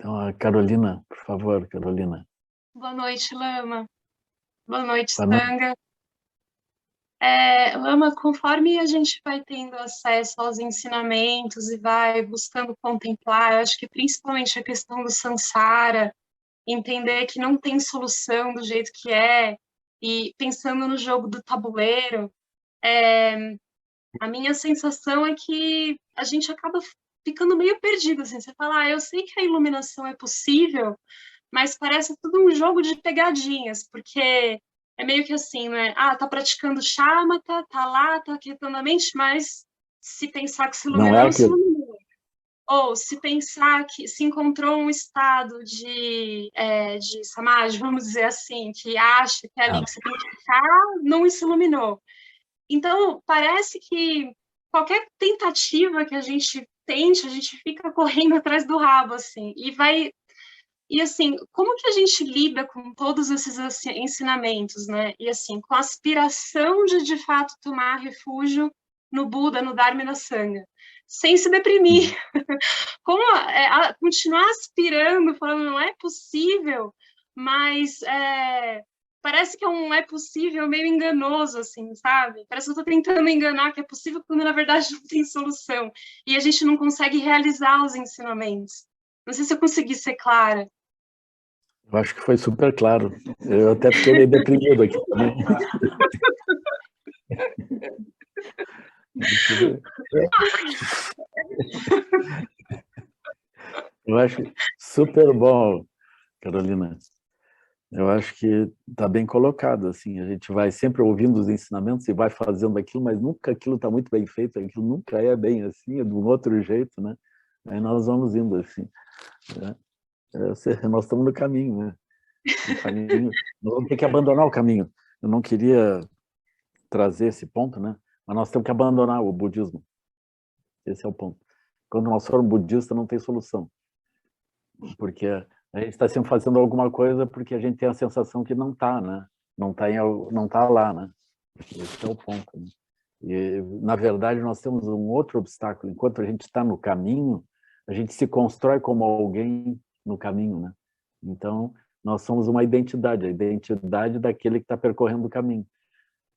Então, a Carolina, por favor, Carolina. Boa noite, Lama. Boa noite, Boa noite. Sanga. Lama, conforme a gente vai tendo acesso aos ensinamentos e vai buscando contemplar, eu acho que principalmente a questão do samsara, entender que não tem solução do jeito que é, e pensando no jogo do tabuleiro, a minha sensação é que a gente acaba ficando meio perdido, assim. Você fala, eu sei que a iluminação é possível, mas parece tudo um jogo de pegadinhas, porque é meio que assim, né? Tá praticando shamatha, tá lá, tá aquietando a mente, mas se pensar que se Não iluminou, é não se aquilo. iluminou. Ou se pensar que se encontrou um estado de samadhi, vamos dizer assim, que acha que é ali que você tem que ficar, não se iluminou. Então, parece que qualquer tentativa que a gente tente, a gente fica correndo atrás do rabo, assim, e assim, como que a gente lida com todos esses ensinamentos, né? E assim, com a aspiração de fato tomar refúgio no Buda, no Dharma e na Sangha, sem se deprimir. Como continuar aspirando, falando não é possível, mas parece que não é possível meio enganoso, assim, sabe? Parece que eu estou tentando enganar que é possível, quando na verdade não tem solução. E a gente não consegue realizar os ensinamentos. Não sei se eu consegui ser clara. Eu acho que foi super claro. Eu até fiquei meio deprimido aqui também. Eu acho super bom, Carolina. Eu acho que está bem colocado, assim, a gente vai sempre ouvindo os ensinamentos e vai fazendo aquilo, mas nunca aquilo está muito bem feito, aquilo nunca é bem assim, é de um outro jeito, né? Aí nós vamos indo assim, né? Nós estamos no caminho, né? No caminho, nós vamos ter que abandonar o caminho. Eu não queria trazer esse ponto, né? Mas nós temos que abandonar o budismo. Esse é o ponto. Quando nós formos budistas, não tem solução, porque a gente está sempre fazendo alguma coisa porque a gente tem a sensação que não está, né? Não tá lá, né? Esse é o ponto. Né? E na verdade nós temos um outro obstáculo. Enquanto a gente está no caminho, a gente se constrói como alguém no caminho, né? Então nós somos uma identidade, a identidade daquele que está percorrendo o caminho.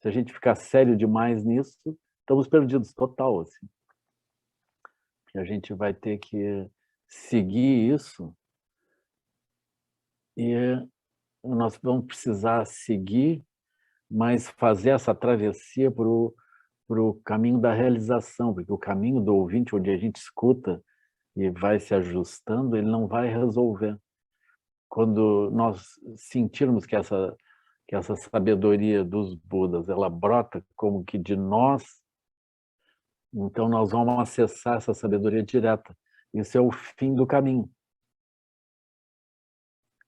Se a gente ficar sério demais nisso, estamos perdidos total, assim. E a gente vai ter que seguir isso e nós vamos precisar seguir, mas fazer essa travessia para o caminho da realização, porque o caminho do ouvinte, onde a gente escuta e vai se ajustando, ele não vai resolver. Quando nós sentirmos que essa sabedoria dos Budas, ela brota como que de nós, então nós vamos acessar essa sabedoria direta. Isso é o fim do caminho.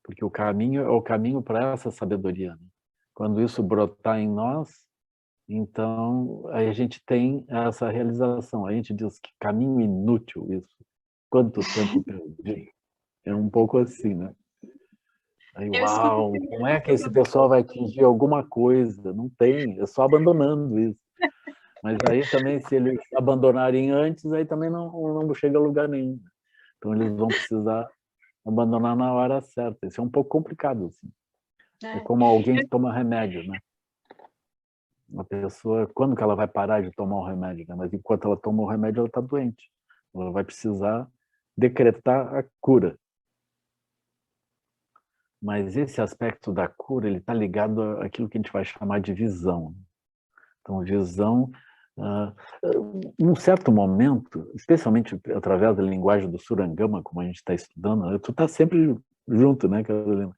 Porque o caminho é o caminho para essa sabedoria. Né? Quando isso brotar em nós, então aí a gente tem essa realização. A gente diz que caminho inútil isso. Quanto tempo perdido. É um pouco assim, né? Aí, Eu escuto uau, como é que esse pessoal vai atingir alguma coisa? Não tem, é só abandonando isso. Mas aí também, se eles abandonarem antes, aí também não chega a lugar nenhum. Então eles vão precisar abandonar na hora certa. Isso é um pouco complicado, assim. É como alguém que toma remédio, né? Uma pessoa, quando que ela vai parar de tomar o remédio? Né? Mas enquanto ela toma o remédio, ela está doente. Ela vai precisar decretar a cura. Mas esse aspecto da cura, ele está ligado àquilo que a gente vai chamar de visão. Então, visão, num certo momento, especialmente através da linguagem do Surangama, como a gente está estudando, tu está sempre junto, né, Carolina?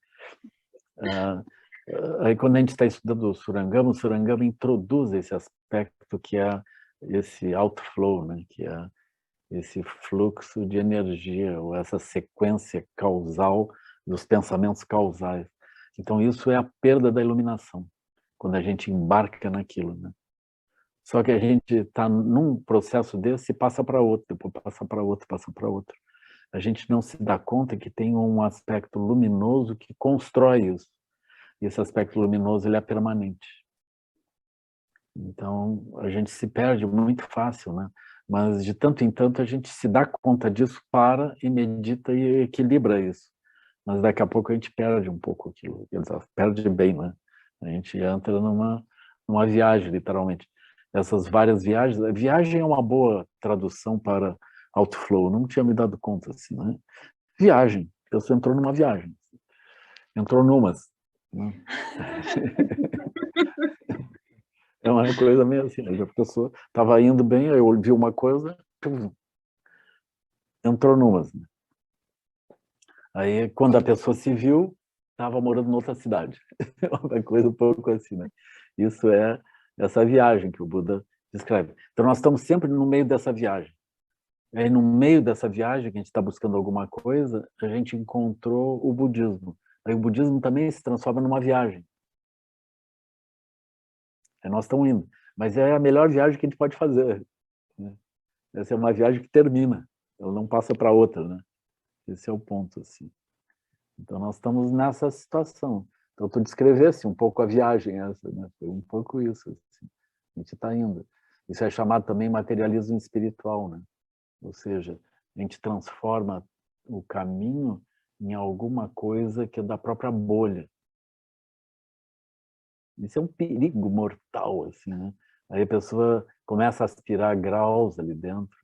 Aí, quando a gente está estudando o Surangama introduz esse aspecto que é esse outflow, né? Que é esse fluxo de energia, ou essa sequência causal dos pensamentos causais. Então, isso é a perda da iluminação, quando a gente embarca naquilo. Né? Só que a gente está num processo desse e passa para outro, depois passa para outro, passa para outro. A gente não se dá conta que tem um aspecto luminoso que constrói isso. E esse aspecto luminoso ele é permanente. Então, a gente se perde muito fácil, né? mas de tanto em tanto a gente se dá conta disso, para e medita e equilibra isso. Mas daqui a pouco a gente perde um pouco aquilo, perde bem, né? A gente entra numa viagem, literalmente. Essas várias viagens, viagem é uma boa tradução para outflow, não tinha me dado conta assim, né? Viagem, você entrou numa viagem, entrou numas, né? É uma coisa meio assim, né? A pessoa estava indo bem, eu ouvi uma coisa, entrou numas, né? Aí, quando a pessoa se viu, estava morando em outra cidade. Uma coisa um pouco assim, né? Isso é essa viagem que o Buda descreve. Então, nós estamos sempre no meio dessa viagem. Aí, no meio dessa viagem, que a gente está buscando alguma coisa, a gente encontrou o budismo. Aí, o budismo também se transforma numa viagem. Aí, nós estamos indo. Mas é a melhor viagem que a gente pode fazer, né? Essa é uma viagem que termina, ela não passa para outra, né? Esse é o ponto, assim. Então, nós estamos nessa situação. Então, tu descrevesse um pouco a viagem essa, né? Foi um pouco isso, assim. A gente está indo. Isso é chamado também materialismo espiritual, né? Ou seja, a gente transforma o caminho em alguma coisa que é da própria bolha. Isso é um perigo mortal, assim, né? Aí a pessoa começa a aspirar graus ali dentro.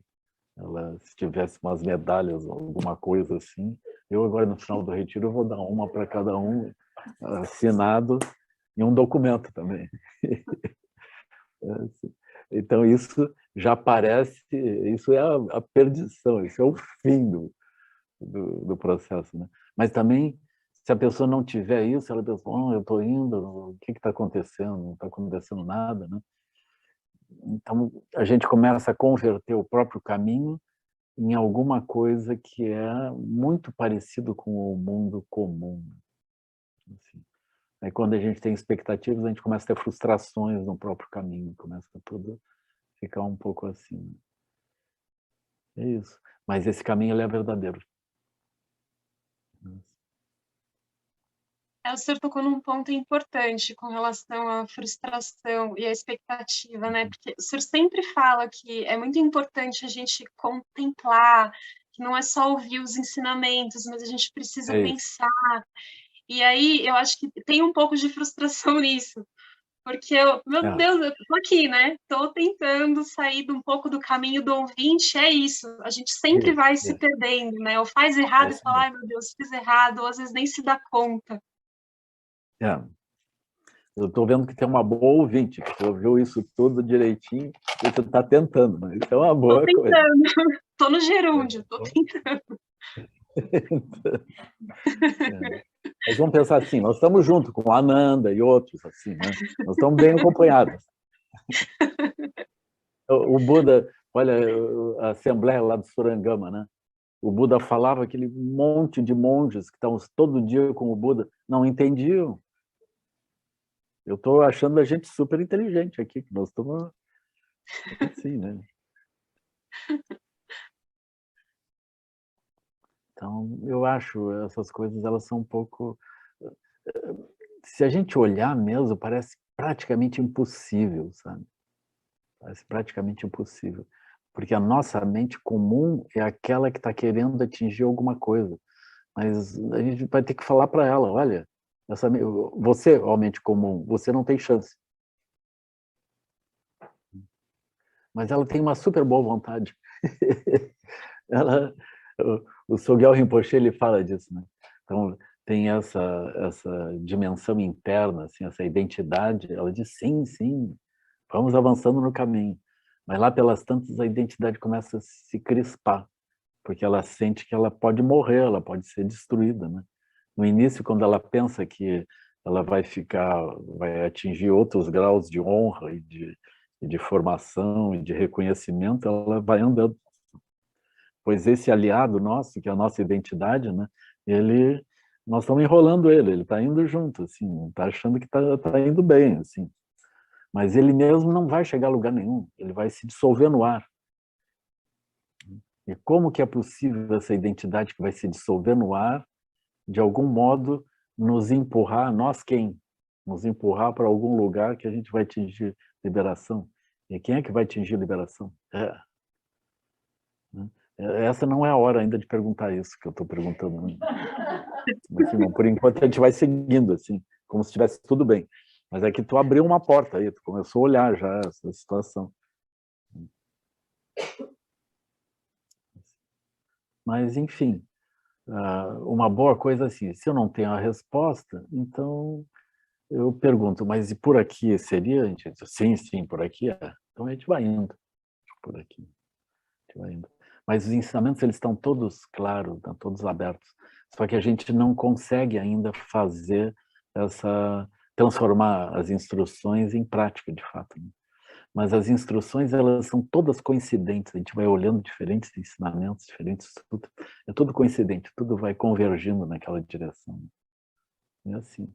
Ela, se tivesse umas medalhas ou alguma coisa assim, eu agora no final do retiro eu vou dar uma para cada um, assinado, e um documento também. Então isso já parece, isso é a perdição, isso é o fim do processo, né? Mas também, se a pessoa não tiver isso, ela pensa, oh, eu estou indo, o que está acontecendo? Não está acontecendo nada, né? Então a gente começa a converter o próprio caminho em alguma coisa que é muito parecido com o mundo comum. Assim. Aí quando a gente tem expectativas, a gente começa a ter frustrações no próprio caminho, começa tudo a ficar um pouco assim. É isso. Mas esse caminho ele é verdadeiro. O senhor tocou num ponto importante com relação à frustração e à expectativa, né? Porque o senhor sempre fala que é muito importante a gente contemplar, que não é só ouvir os ensinamentos, mas a gente precisa É isso. pensar. E aí eu acho que tem um pouco de frustração nisso, porque meu É, Deus, eu tô aqui, né? Tô tentando sair um pouco do caminho do ouvinte, é isso. A gente sempre isso, vai se isso. perdendo, né? Ou faz É errado e isso fala, mesmo. ai meu Deus, fiz errado, ou às vezes nem se dá conta. É. Eu estou vendo que tem uma boa ouvinte, que ouviu isso tudo direitinho e tu está tentando, né? Isso é uma Tô boa coisa. tentando, tô no gerúndio, tô tentando. É. Mas vamos pensar assim, nós estamos juntos com a Ananda e outros, assim, né? Nós estamos bem acompanhados. O Buda, olha, a Assembleia lá do Surangama, né? O Buda falava aquele monte de monges que estão todo dia com o Buda, não entendiam. Eu estou achando a gente super inteligente aqui, que nós estamos assim, né? Então, eu acho essas coisas, elas são um pouco... Se a gente olhar mesmo, parece praticamente impossível, sabe? Parece praticamente impossível. Porque a nossa mente comum é aquela que está querendo atingir alguma coisa. Mas a gente vai ter que falar para ela, olha, você, ó, mente comum, você não tem chance. Mas ela tem uma super boa vontade. Ela, o Sogyal Rinpoche, ele fala disso, né? Então, tem essa dimensão interna, assim, essa identidade, ela diz, sim, sim, vamos avançando no caminho. Mas lá pelas tantas, a identidade começa a se crispar, porque ela sente que ela pode morrer, ela pode ser destruída, né? No início, quando ela pensa que ela vai atingir outros graus de honra e de formação e de reconhecimento, ela vai andando. Pois esse aliado nosso, que é a nossa identidade, né? Nós estamos enrolando ele está indo junto, assim, está achando que tá indo bem, assim. Mas ele mesmo não vai chegar a lugar nenhum, ele vai se dissolver no ar. E como que é possível essa identidade que vai se dissolver no ar, de algum modo, nos empurrar, nós quem? Nos empurrar para algum lugar que a gente vai atingir liberação. E quem é que vai atingir liberação? Essa não é a hora ainda de perguntar isso que eu estou perguntando. Assim, não, por enquanto a gente vai seguindo, assim, como se estivesse tudo bem. Mas é que tu abriu uma porta aí, tu começou a olhar já essa situação. Mas, enfim, uma boa coisa assim, se eu não tenho a resposta, então eu pergunto, mas e por aqui seria? A gente diz, sim, sim, por aqui é. Então a gente vai indo por aqui. A gente vai indo. Mas os ensinamentos, eles estão todos claros, estão todos abertos. Só que a gente não consegue ainda fazer transformar as instruções em prática, de fato. Né? Mas as instruções, elas são todas coincidentes. A gente vai olhando diferentes ensinamentos, diferentes estudos. É tudo coincidente, tudo vai convergindo naquela direção. É assim.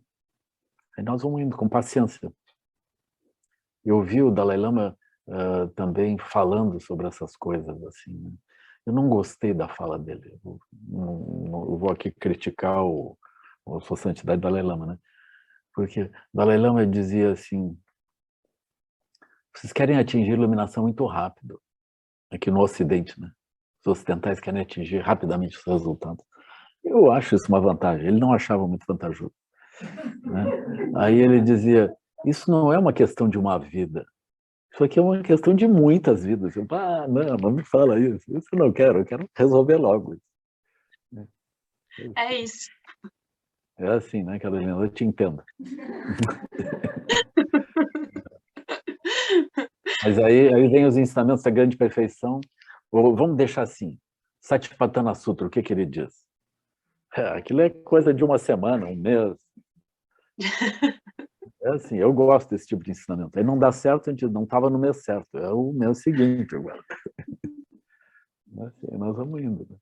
Aí nós vamos indo com paciência. Eu vi o Dalai Lama também falando sobre essas coisas, assim, né? Eu não gostei da fala dele. Eu vou aqui criticar a Sua Santidade Dalai Lama, né? Porque Dalai Lama dizia assim, vocês querem atingir iluminação muito rápido, aqui no Ocidente, né? Os ocidentais querem atingir rapidamente os resultados. Eu acho isso uma vantagem. Ele não achava muito vantajoso. Né? Aí ele dizia, isso não é uma questão de uma vida, isso aqui é uma questão de muitas vidas. Eu, não me fala isso eu não quero, eu quero resolver logo. É isso. É assim, né, Carolina? Eu te entendo. Mas aí vem os ensinamentos da grande perfeição. Ou, vamos deixar assim, Satipatthana Sutra, o que ele diz? Aquilo é coisa de uma semana, um mês. É assim, eu gosto desse tipo de ensinamento. Aí não dá certo, a gente não estava no mês certo, é o mês seguinte agora. Assim, nós vamos indo. Né?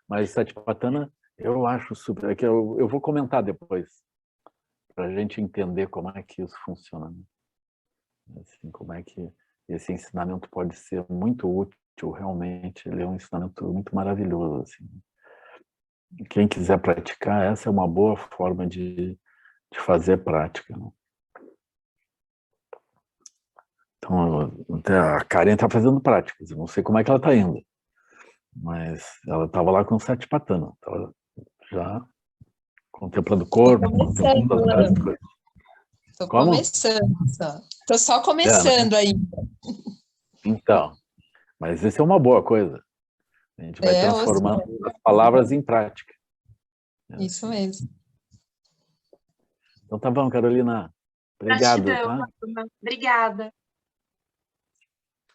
Mas Satipatthana, eu acho super... É que eu vou comentar depois, para a gente entender como é que isso funciona. Né? Assim, como é que esse ensinamento pode ser muito útil, realmente. Ele é um ensinamento muito maravilhoso. Assim. Quem quiser praticar, essa é uma boa forma de fazer prática. Né? Então, a Karen está fazendo práticas, eu não sei como é que ela está indo, mas ela estava lá com o Satipatthana, estava já contemplando o corpo, contemplando as várias coisas. Estou começando só. Estou só começando né? ainda. Então, mas isso é uma boa coisa. A gente vai transformando as palavras em prática. Isso mesmo. Então tá bom, Carolina. Obrigado. Gratidão, Tá? Obrigada.